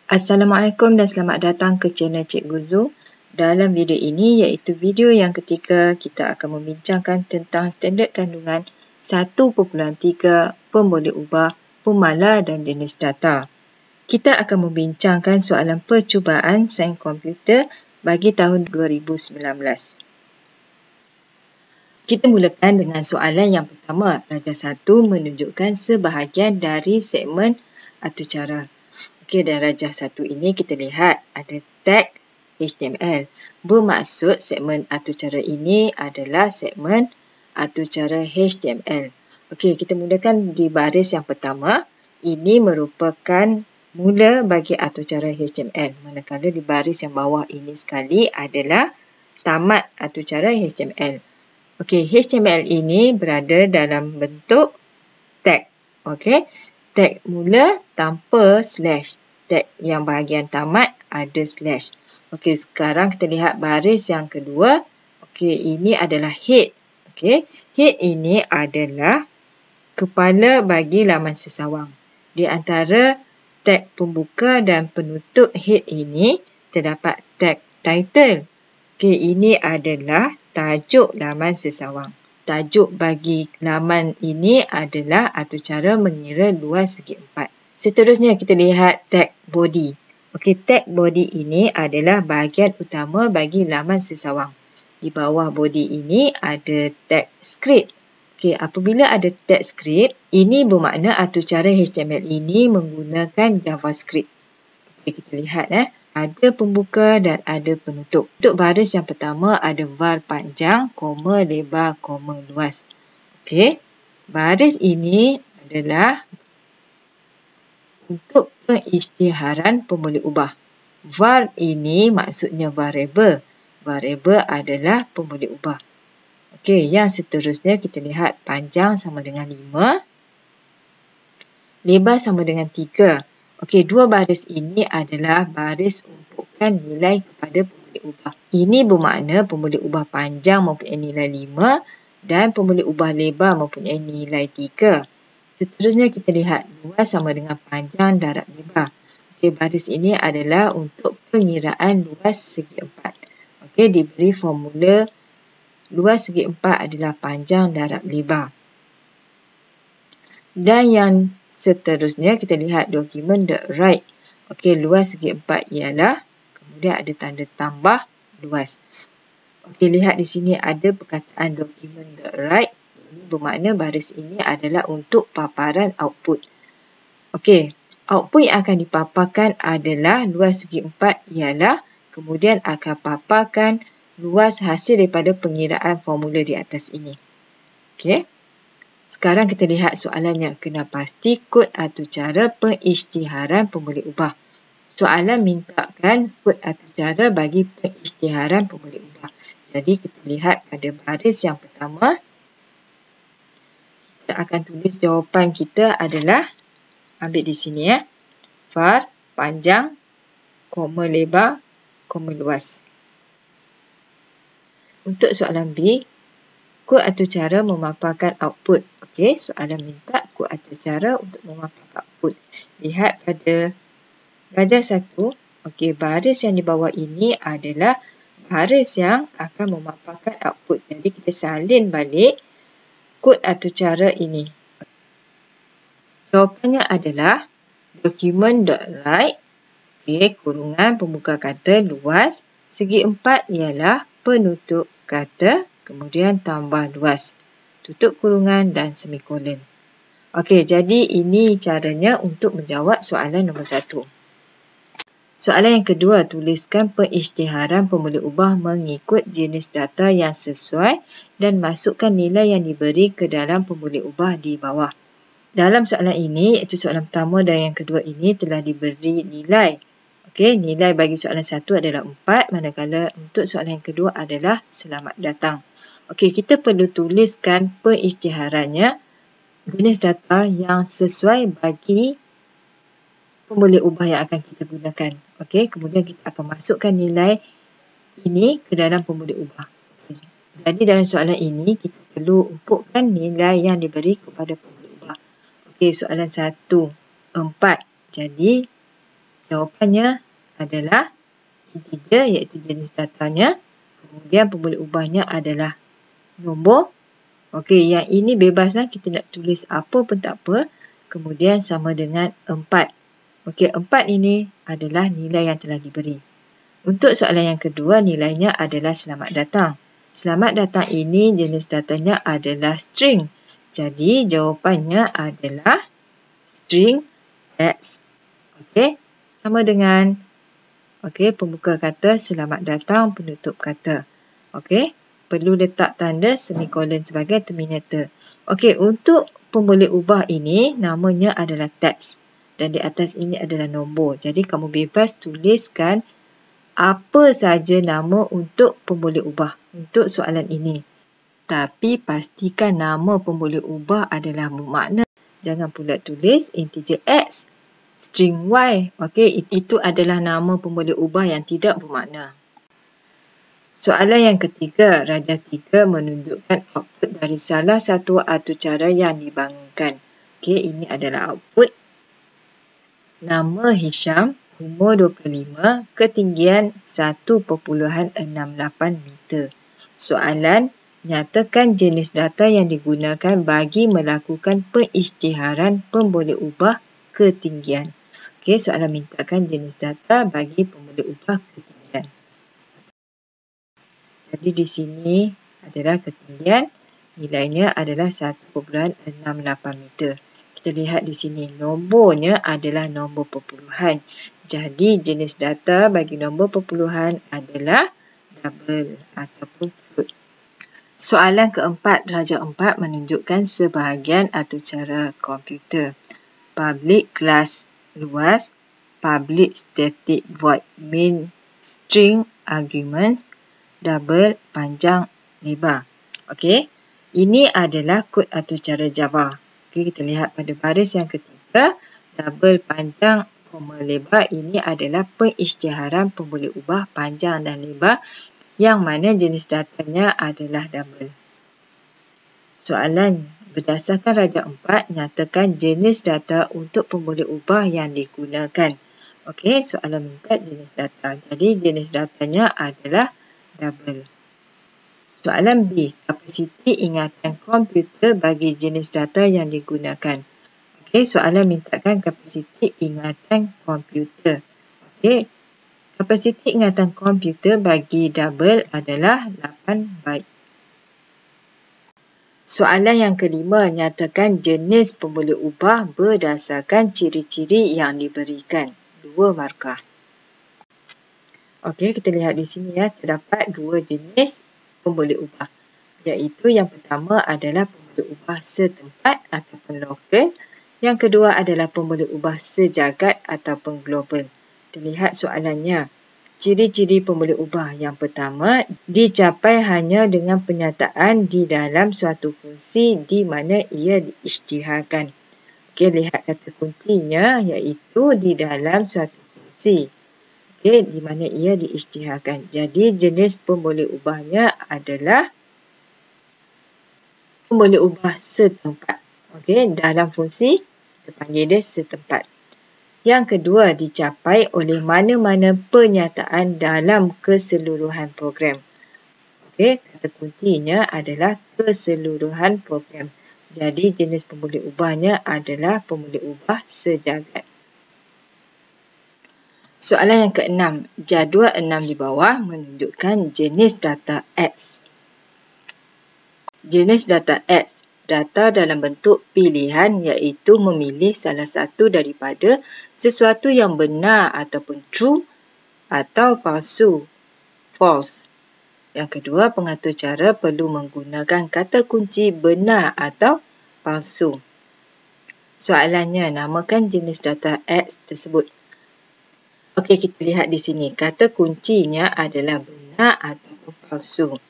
Assalamualaikum dan selamat datang ke channel Cikgu Zu. Dalam video ini iaitu video yang ketiga, kita akan membincangkan tentang standard kandungan 1.3 pemboleh ubah, pemala dan jenis data. Kita akan membincangkan soalan percubaan sains komputer bagi tahun 2019. Kita mulakan dengan soalan yang pertama. Rajah 1 menunjukkan sebahagian dari segmen atau cara. Okey, dan rajah 1 ini kita lihat ada tag HTML. Bermaksud segmen atau cara ini adalah segmen atau cara HTML. Okey, kita mulakan di baris yang pertama. Ini merupakan mula bagi atau cara HTML. Manakala di baris yang bawah ini sekali adalah tamat atau cara HTML. Okey, HTML ini berada dalam bentuk tag. Okey, tag mula tanpa slash. Tag yang bahagian tamat ada slash. Okey, sekarang kita lihat baris yang kedua. Okey, ini adalah head. Okey, head ini adalah kepala bagi laman sesawang. Di antara tag pembuka dan penutup head ini terdapat tag title. Okey, ini adalah tajuk laman sesawang. Tajuk bagi laman ini adalah atau cara mengira luas segi 4. Seterusnya kita lihat tag body. Okey, tag body ini adalah bahagian utama bagi laman sesawang. Di bawah body ini ada tag script. Okey, apabila ada tag script, ini bermakna atau cara HTML ini menggunakan JavaScript. Okey, kita lihat ada pembuka dan ada penutup. Untuk baris yang pertama ada var panjang, koma lebar, koma luas. Okey, baris ini adalah untuk pengisytiharan pemboleh ubah. Var ini maksudnya variable. Variable adalah pemboleh ubah. Okey, yang seterusnya kita lihat panjang sama dengan 5. Lebar sama dengan 3. Okey, dua baris ini adalah baris untukkan nilai kepada pemboleh ubah. Ini bermakna pemboleh ubah panjang mempunyai nilai 5 dan pemboleh ubah lebar mempunyai nilai 3. Seterusnya kita lihat luas sama dengan panjang darab lebar. Okey, baris ini adalah untuk pengiraan luas segi 4. Okey, diberi formula luas segi 4 adalah panjang darab lebar. Dan yang seterusnya kita lihat dokumen.write. Okey, luas segi 4 ialah, kemudian ada tanda tambah luas. Okey, lihat di sini ada perkataan dokumen.write. Ini bermakna baris ini adalah untuk paparan output. Okey, output yang akan dipaparkan adalah luas segi 4 ialah, kemudian akan paparkan luas hasil daripada pengiraan formula di atas ini. Okey. Sekarang kita lihat soalan yang kena pasti kod atau cara pengisytiharan pemboleh ubah. Soalan mintakan kod atau cara bagi pengisytiharan pemboleh ubah. Jadi kita lihat pada baris yang pertama, kita akan tulis jawapan kita adalah, ambil di sini var panjang, koma lebar, koma luas. Untuk soalan B, kod atau cara memaparkan output. Okey, soalan minta kod atau cara untuk memaparkan output. Lihat pada rajah 1. Okey, baris yang di bawah ini adalah baris yang akan memaparkan output. Jadi kita salin balik kod atau cara ini. Jawapannya adalah dokumen.write. Okey, kurungan pembuka kata luas segi 4 ialah penutup kata, kemudian tambah luas, tutup kurungan dan semikolon. Okey, jadi ini caranya untuk menjawab soalan nombor 1. Soalan yang kedua, tuliskan pengisytiharan pemboleh ubah mengikut jenis data yang sesuai dan masukkan nilai yang diberi ke dalam pemboleh ubah di bawah. Dalam soalan ini, iaitu soalan pertama dan yang kedua ini telah diberi nilai. Okey, nilai bagi soalan 1 adalah 4, manakala untuk soalan yang kedua adalah selamat datang. Okey, kita perlu tuliskan pengisytiharannya, jenis data yang sesuai bagi pemboleh ubah yang akan kita gunakan. Okey, kemudian kita akan masukkan nilai ini ke dalam pemboleh ubah. Okay. Jadi dalam soalan ini kita perlu inputkan nilai yang diberi kepada pemboleh ubah. Okey, soalan 1, 4. Jadi Jawapannya adalah integer, iaitu jenis datanya. Kemudian pemboleh ubahnya adalah nombor. Okey, yang ini bebas lah. Kita nak tulis apa pun tak apa. Kemudian sama dengan 4. Okey, 4 ini adalah nilai yang telah diberi. Untuk soalan yang kedua, nilainya adalah selamat datang. Selamat datang ini jenis datanya adalah string. Jadi, jawapannya adalah string X. Okey, sama dengan pembuka kata, selamat datang, penutup kata. Okey, perlu letak tanda semikolon sebagai terminator. Okey, untuk pemboleh ubah ini namanya adalah teks dan di atas ini adalah nombor. Jadi kamu bebas tuliskan apa saja nama untuk pemboleh ubah untuk soalan ini. Tapi pastikan nama pemboleh ubah adalah bermakna. Jangan pula tulis integer X, string Y. Okey, itu adalah nama pemboleh ubah yang tidak bermakna. Soalan yang ketiga, Raja 3 menunjukkan output dari salah satu atur cara yang dibangunkan. Okey, ini adalah output. Nama Hisham, umur 25, ketinggian 1.68 meter. Soalan, nyatakan jenis data yang digunakan bagi melakukan pengisytiharan pemboleh ubah ketinggian. Okey, soalan mintakan jenis data bagi pemboleh ubah ketinggian. Jadi di sini adalah ketinggian, nilainya adalah 1.68 meter. Kita lihat di sini, nombornya adalah nombor perpuluhan. Jadi jenis data bagi nombor perpuluhan adalah double ataupun float. Soalan keempat, Raja 4 menunjukkan sebahagian atur cara komputer. Public class luas, public static void main string arguments, double panjang lebar. Okey, ini adalah kod atur cara Java. Okey, kita lihat pada baris yang ketiga, double panjang koma lebar ini adalah pengisytiharan pemboleh ubah panjang dan lebar yang mana jenis datanya adalah double. Soalan, berdasarkan Raja 4, nyatakan jenis data untuk pemboleh ubah yang digunakan. Okey, soalan minta jenis data. Jadi, jenis datanya adalah double. Soalan B, kapasiti ingatan komputer bagi jenis data yang digunakan. Okey, soalan mintakan kapasiti ingatan komputer. Okey, kapasiti ingatan komputer bagi double adalah 8 byte. Soalan yang kelima, nyatakan jenis pemboleh ubah berdasarkan ciri-ciri yang diberikan. 2 markah. Okey, kita lihat di sini ya, terdapat 2 jenis pemboleh ubah. Iaitu yang pertama adalah pemboleh ubah setempat ataupun lokal. Yang kedua adalah pemboleh ubah sejagat ataupun global. Kita lihat soalannya. Ciri-ciri pemboleh ubah yang pertama, dicapai hanya dengan penyataan di dalam suatu fungsi di mana ia diisytiharkan. Okey, lihat kata kuncinya iaitu di dalam suatu fungsi. Okey, di mana ia diisytiharkan. Jadi jenis pemboleh ubahnya adalah pemboleh ubah setempat. Okey, dalam fungsi kita panggil dia setempat. Yang kedua, dicapai oleh mana-mana penyataan dalam keseluruhan program. Okey, kata kuncinya adalah keseluruhan program. Jadi jenis pemboleh ubahnya adalah pemboleh ubah sejagat. Soalan yang keenam, jadual 6 di bawah menunjukkan jenis data X. Jenis data X, data dalam bentuk pilihan iaitu memilih salah satu daripada sesuatu yang benar ataupun true atau palsu, false. Yang kedua, pengatur cara perlu menggunakan kata kunci benar atau palsu. Soalannya, namakan jenis data X tersebut. Okey, kita lihat di sini. Kata kuncinya adalah benar ataupun palsu.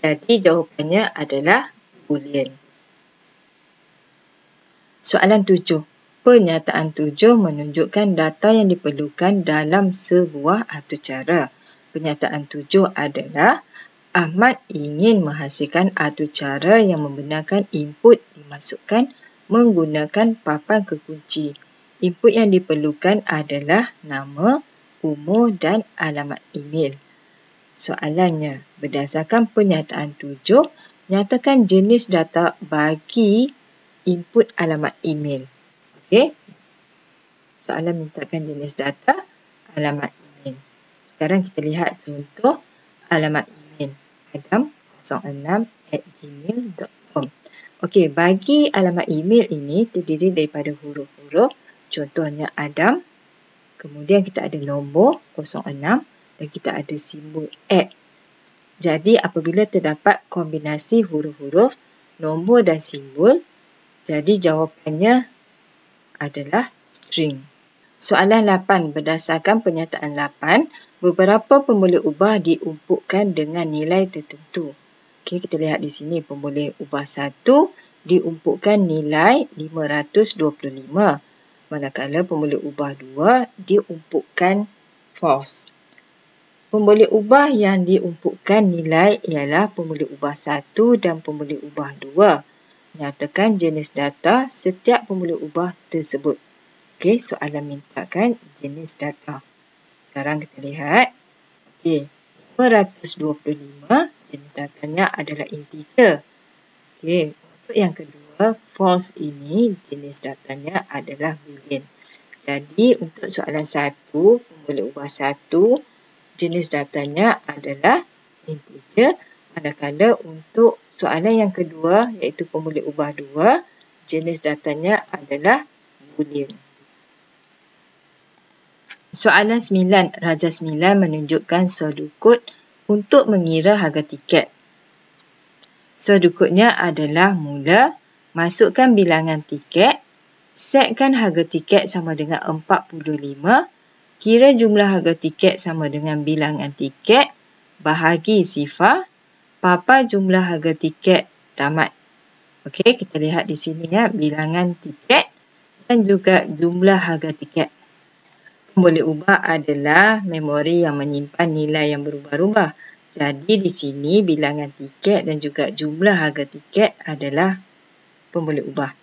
Jadi jawapannya adalah boolean. Soalan 7. Pernyataan 7 menunjukkan data yang diperlukan dalam sebuah atur cara. Pernyataan 7 adalah Ahmad ingin menghasilkan atur cara yang membenarkan input dimasukkan menggunakan papan kekunci. Input yang diperlukan adalah nama, umur dan alamat email. Soalannya, berdasarkan pernyataan 7, nyatakan jenis data bagi input alamat email. Okey. Soalan mintakan jenis data, alamat email. Sekarang kita lihat contoh alamat email. adam06@gmail.com. Okey, bagi alamat email ini terdiri daripada huruf-huruf. Contohnya Adam. Kemudian kita ada nombor 06 dan kita ada simbol @ Jadi apabila terdapat kombinasi huruf-huruf, nombor dan simbol, jadi jawapannya adalah string. Soalan 8. Berdasarkan pernyataan 8, beberapa pemboleh ubah diumpukkan dengan nilai tertentu. Okey, kita lihat di sini pemboleh ubah 1 diumpukkan nilai 525. Manakala pemboleh ubah 2 diumpukkan false. Pemboleh ubah yang diumpukkan nilai ialah pemboleh ubah 1 dan pemboleh ubah 2. Nyatakan jenis data setiap pemboleh ubah tersebut. Okey, soalan mintakan jenis data. Sekarang kita lihat. Okey, 525 jenis datanya adalah integer. Okey, untuk yang kedua, false ini jenis datanya adalah boolean. Jadi untuk soalan 1, pemboleh ubah 1, jenis datanya adalah integer. Manakala untuk soalan yang kedua, iaitu pemboleh ubah 2, jenis datanya adalah boolean. Soalan 9. Raja 9 menunjukkan sodukut untuk mengira harga tiket. Sodukutnya adalah mula, masukkan bilangan tiket, setkan harga tiket sama dengan 45, kira jumlah harga tiket sama dengan bilangan tiket, bahagi sifar, papa jumlah harga tiket tamat. Okey, kita lihat di sini ya, bilangan tiket dan juga jumlah harga tiket. Pemboleh ubah adalah memori yang menyimpan nilai yang berubah-ubah. Jadi di sini bilangan tiket dan juga jumlah harga tiket adalah pemboleh ubah.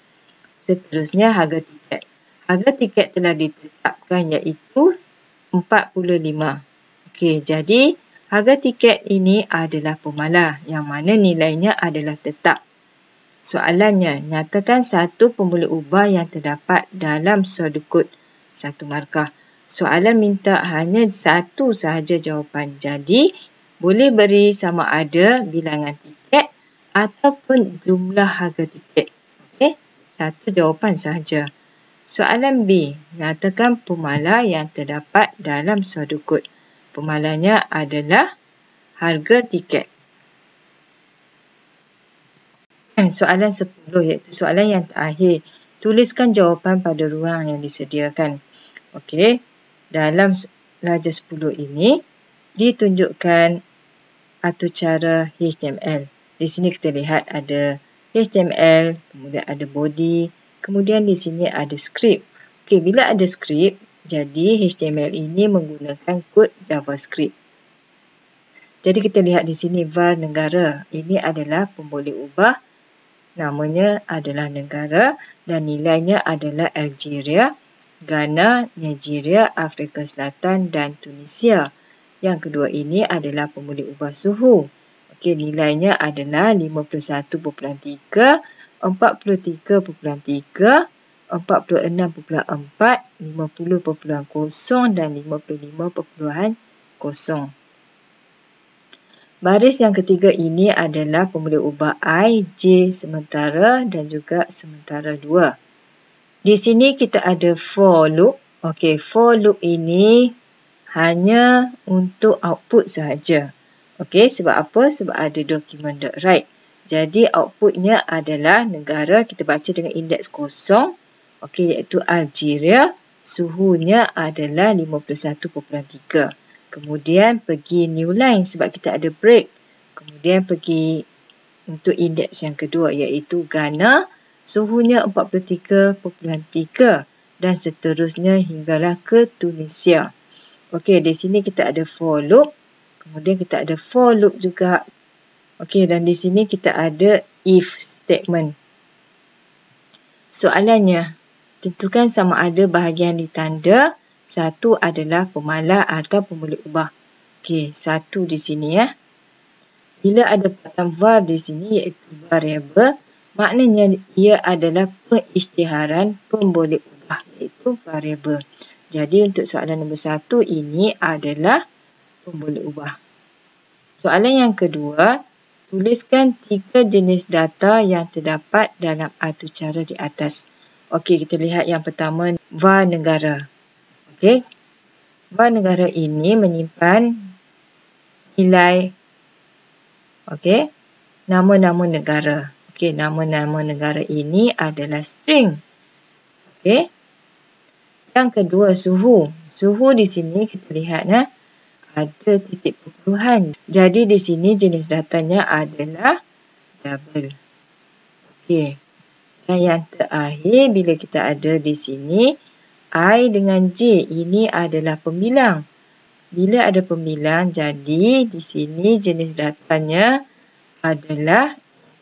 Seterusnya harga tiket. Harga tiket telah ditetapkan iaitu 45. Okey, jadi harga tiket ini adalah pemalas yang mana nilainya adalah tetap. Soalannya, nyatakan satu pemboleh ubah yang terdapat dalam sodukut 1 markah. Soalan minta hanya satu sahaja jawapan. Jadi, boleh beri sama ada bilangan tiket ataupun jumlah harga tiket. Okey, satu jawapan sahaja. Soalan B, nyatakan pemalas yang terdapat dalam sodukut. Pemalahnya adalah harga tiket. Soalan 10 iaitu soalan yang terakhir. Tuliskan jawapan pada ruang yang disediakan. Okey, dalam Raja 10 ini ditunjukkan atur cara HTML. Di sini kita lihat ada HTML, kemudian ada body, kemudian di sini ada script. Okey, bila ada script, jadi HTML ini menggunakan kod JavaScript. Jadi kita lihat di sini var negara. Ini adalah pemboleh ubah. Namanya adalah negara dan nilainya adalah Algeria, Ghana, Nigeria, Afrika Selatan dan Tunisia. Yang kedua ini adalah pemboleh ubah suhu. Okey, nilainya adalah 51.3, 43.3, 46.4, 50.0 dan 55.0. Baris yang ketiga ini adalah pemboleh ubah I, J sementara dan juga sementara 2. Di sini kita ada for loop. Okey, for loop ini hanya untuk output sahaja. Okey, sebab apa? Sebab ada document.write. Jadi outputnya adalah negara, kita baca dengan indeks 0. Okey, iaitu Algeria. Suhunya adalah 51.3. Kemudian pergi new line sebab kita ada break. Kemudian pergi untuk indeks yang kedua iaitu Ghana. Suhunya 43.3 dan seterusnya hinggalah ke Tunisia. Okey, di sini kita ada for loop. Kemudian kita ada for loop juga. Okey, dan di sini kita ada if statement. Soalannya, Tentukan sama ada bahagian ditanda satu adalah pemalas atau pemboleh ubah. Okey, satu di sini ya. Bila ada perkataan var di sini iaitu variable, maknanya ia adalah pengisytiharan pemboleh ubah iaitu variable. Jadi untuk soalan nombor 1 ini adalah pemboleh ubah. Soalan yang kedua, tuliskan 3 jenis data yang terdapat dalam artucara di atas. Okey, kita lihat yang pertama, var negara. Okey, var negara ini menyimpan nilai, okey, nama-nama negara. Okey, nama-nama negara ini adalah string. Okey. Yang kedua, suhu. Suhu di sini kita lihat ada titik perpuluhan. Jadi di sini jenis datanya adalah double. Okey. Dan yang terakhir, bila kita ada di sini I dengan J, ini adalah pembilang. Bila ada pembilang, jadi di sini jenis datanya adalah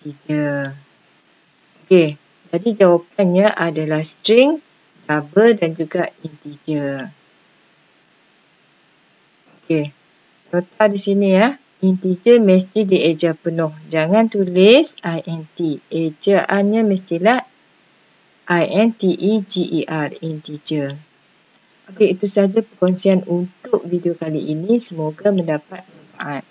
integer. Okey, jadi jawapannya adalah string, double dan juga integer. Okey, nota di sini ya. Integer mesti dieja penuh. Jangan tulis int. Ejaannya mestilah integer, integer. Okey, itu sahaja perkongsian untuk video kali ini. Semoga mendapat manfaat.